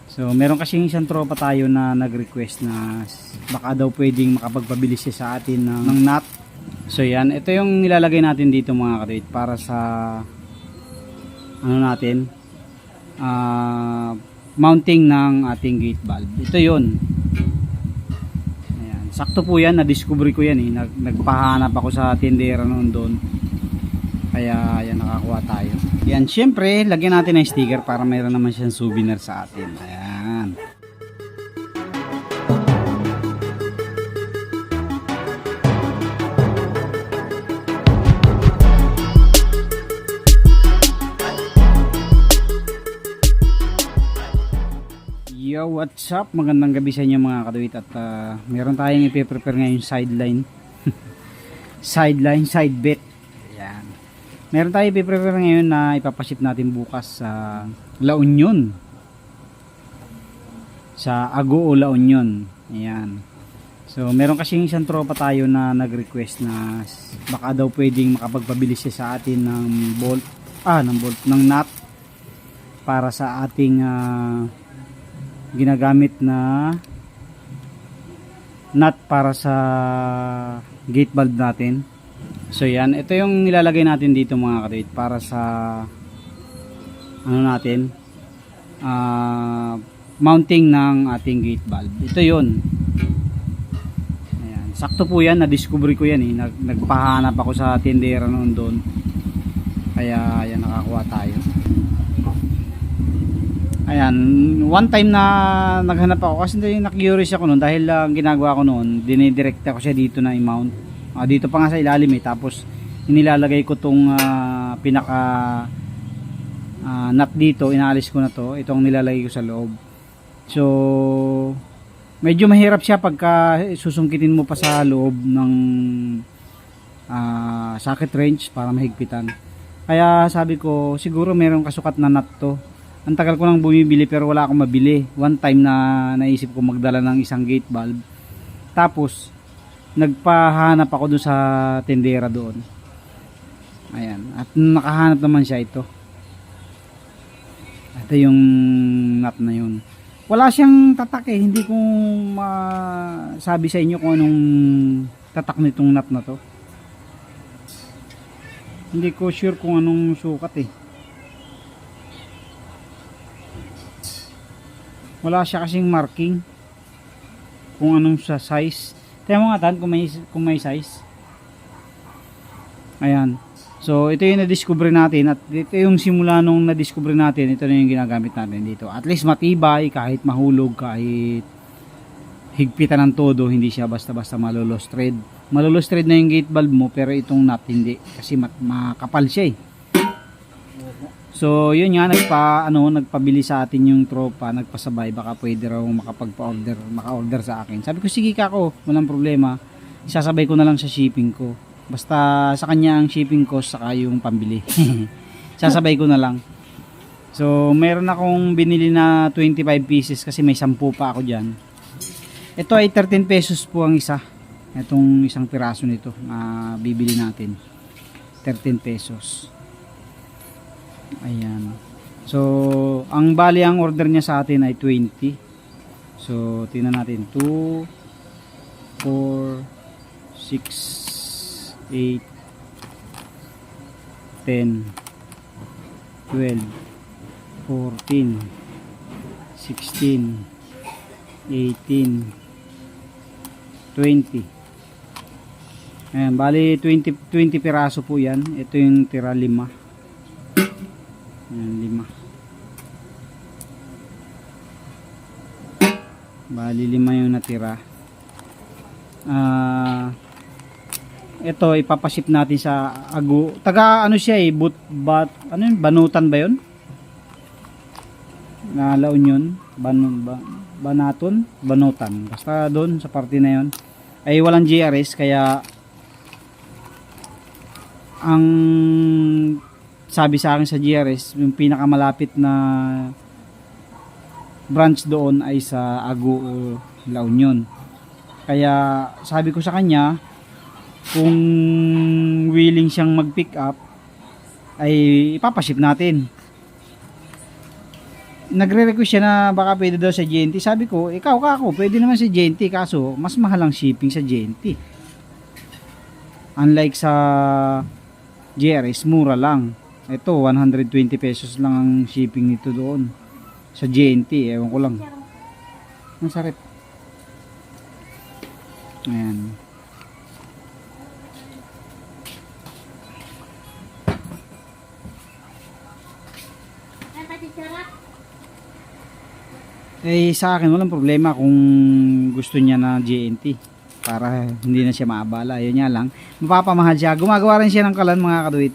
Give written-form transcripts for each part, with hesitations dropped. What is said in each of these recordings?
So meron kasing isang tropa tayo na nag-request na baka daw pwedeng makapagpabilis siya sa atin ng nut. So yan, ito yung nilalagay natin dito mga kadit para sa ano natin, mounting ng ating gate valve. Ito yun. Ayan, sakto po yan, na-discover ko yan nagpahanap ako sa tindera noon doon. Kaya yan, nakakuha tayo. Yan, syempre lagyan natin ng sticker para mayroon naman siyang souvenir sa atin. Ayan. Yo, what's up? Magandang gabi sa inyo mga kaduwit. At meron tayong ipe-prepare ngayon sideline. Side bit. Ayan. Meron tayong ipe-prepare ngayon na ipapaship natin bukas sa La Union. Sa Agoo, La Union. Ayan. So meron kasing isang tropa tayo na nag-request na baka daw pwedeng makapagpabilis siya sa atin ng ng nut para sa ating ginagamit na nut para sa gate valve natin. So yan, ito yung nilalagay natin dito mga kadit para sa ano natin, mounting ng ating gate valve. Ito yun. Ayan, sakto po yan, na-discover ko yan nagpahanap ako sa tindera noon doon. Kaya yan, nakakuha tayo. Ayan, one time na naghanap ako kasi na-curious ako noon dahil ang ginagawa ko noon, dinidirekta ko siya dito na i-mount. Dito pa nga sa ilalim tapos inilalagay ko tong pinaka nut dito, inaalis ko na to. Itong nilalagay ko sa loob. So medyo mahirap siya pagka susungkitin mo pa sa loob ng socket wrench para mahigpitan. Kaya sabi ko siguro mayroong kasukat na nut to. Ang tagal ko nang bumibili pero wala akong mabili. One time na naisip ko magdala ng isang gate valve. Tapos nagpahanap ako doon sa tindera doon. Ayan. At nakahanap naman siya ito. Ito yung nut na yun. Wala siyang tatak Hindi ko masabi sa inyo kung anong tatak nitong nut na to. Hindi ko sure kung anong sukat Wala siya kasing marking kung anong sa size. Tayo mo nga tan kung may size. Ayan. So ito yung na-discover natin at ito yung simula nung na-discover natin, ito na yung ginagamit natin dito. At least matibay, kahit mahulog, kahit higpitan ng todo, hindi siya basta-basta malulost thread. Malulost thread na yung gate valve mo pero itong nut hindi kasi makapal siya So yun nga, nagpabili sa atin yung tropa, nagpasabay, baka pwede raw maka-order sa akin. Sabi ko sige kako, walang problema. Isasabay ko na lang sa shipping ko. Basta sa kanya ang shipping cost saka yung pambili. Sasabay ko na lang. So meron akong binili na 25 pieces kasi may 10 pa ako diyan. Ito ay 13 pesos po ang isa. Itong isang piraso nito na bibili natin. 13 pesos. Ayan. So ang bali ang order niya sa atin ay 20. So tingnan natin 2 4 6 8 10 12 14 16 18 20. Ayan, bali 20 piraso po yan. Ito yung tira 5. Ayan, 5. Bali 5 yung natira. Ito ipapaship natin sa Agoo. Taga ano siya ano yun? Banutan ba yun? Na La Union, Banutan. Basta doon sa parte na yun. Ay walang GRS kaya ang sabi sa akin sa GRS, yung pinakamalapit na branch doon ay sa Agoo, La Union. Kaya sabi ko sa kanya, kung willing siyang mag-pick up, ay ipapaship natin. nagre-request siya na baka pwede daw sa GNT. Sabi ko, ikaw kako, pwede naman sa GNT, kaso mas mahal ang shipping sa GNT. Unlike sa GRS, mura lang. Ito, 120 pesos lang ang shipping nito doon. Sa GNT, ewan ko lang. Ang sarap. Ayan. Eh sa akin walang problema kung gusto niya na GNT para hindi na siya maabala. Yun nga lang, mapapamahal siya. Gumagawa rin siya ng kalan mga kaduit.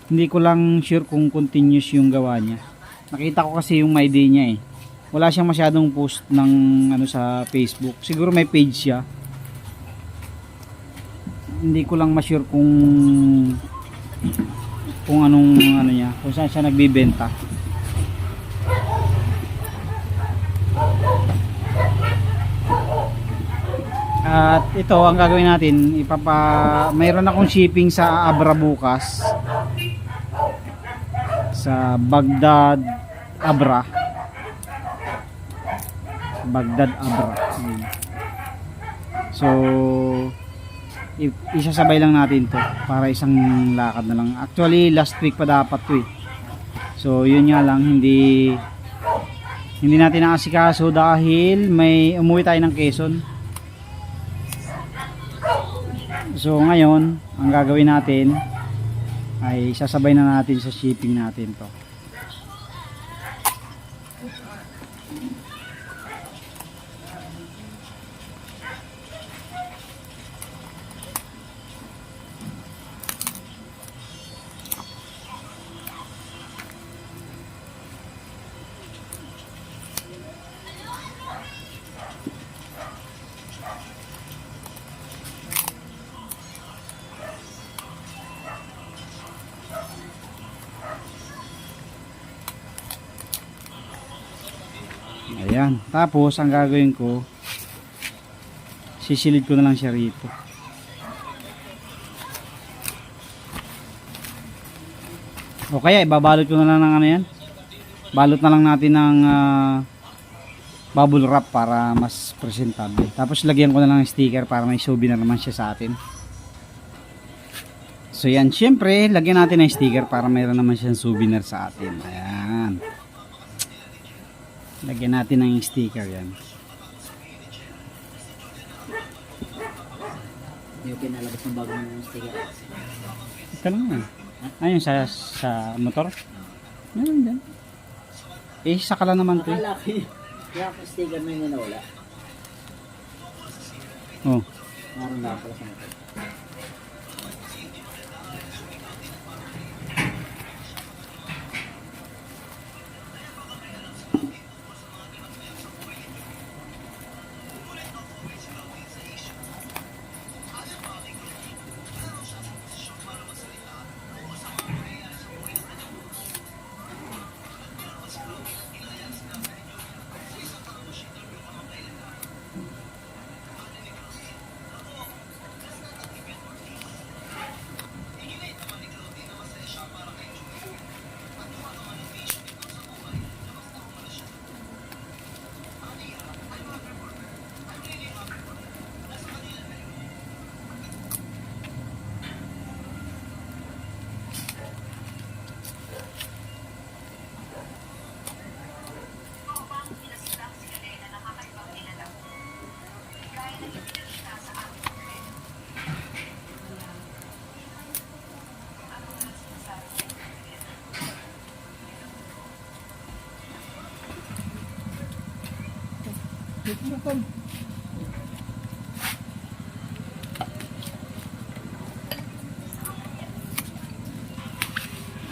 Hindi ko lang sure kung continuous yung gawa niya. Nakita ko kasi yung my day niya eh. Wala siyang masyadong post ng ano sa Facebook. Siguro may page siya. Hindi ko lang ma-sure kung anong ano niya, kung saan siya nagbebenta. At ito ang gagawin natin, mayroon akong shipping sa Abra bukas. Sa Baghdad Abra. Baghdad Abra. So isasabay lang natin to para isang lakad na lang. Actually last week pa dapat to eh. So yun nga lang, hindi natin naasikaso dahil may umuwi tayo ng Quezon. So ngayon ang gagawin natin ay sasabay na natin sa shipping natin to. Ayan, tapos ang gagawin ko, sisilid ko na lang siya rito. O kaya ibabalot ko na lang ng ano yan, balot na lang natin ng bubble wrap para mas presentable. Tapos lagyan ko na lang ng sticker para may souvenir naman siya sa atin. So yan, syempre lagyan natin ng sticker para mayroon naman siyang souvenir sa atin. Ayan, lagyan natin ng sticker yan. Yung pinalabas ng bagong sticker. Ito lang yan. Ayun sa motor. Meron dyan. Eh saka lang naman to. Akala ko kaya ako sticker na yun na wala. Oh. Meron na pala sa motor.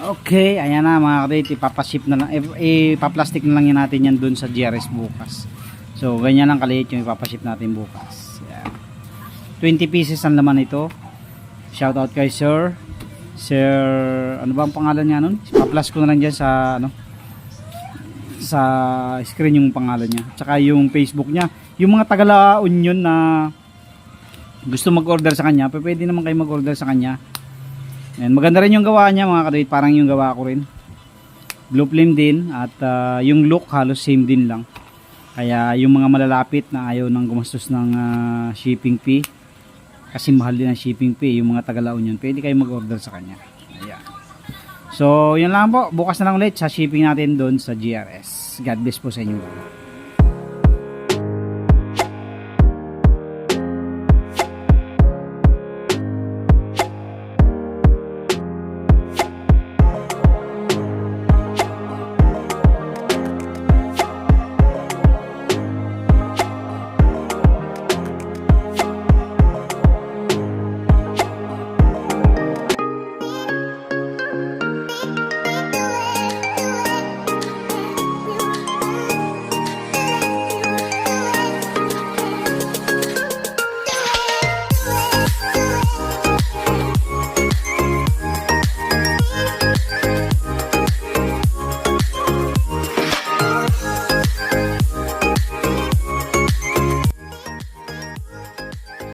Okay, ayan na mga kadate, ipapaship na lang, ipaplastic na lang yan natin yan dun sa GRS bukas. So ganyan lang kaliit yung ipapaship natin bukas. Ayan. 20 pieces ang laman ito. Shout out kay Sir ano ba ang pangalan niya nun? Ipaplas ko na lang dyan sa sa screen yung pangalan niya, tsaka yung Facebook niya. Yung mga taga Union na gusto mag-order sa kanya, pwede naman kayo mag-order sa kanya. Ayan, maganda rin yung gawa niya mga kadate, parang yung gawa ko rin. Blue flame din at yung look halos same din lang. Kaya yung mga malalapit na ayaw nang gumastos ng shipping fee, kasi mahal din ang shipping fee, yung mga taga La Union, pwede kayo mag-order sa kanya. Ayan. So, yun lang po. Bukas na lang ulit sa shipping natin doon sa GRS. God bless po sa inyo.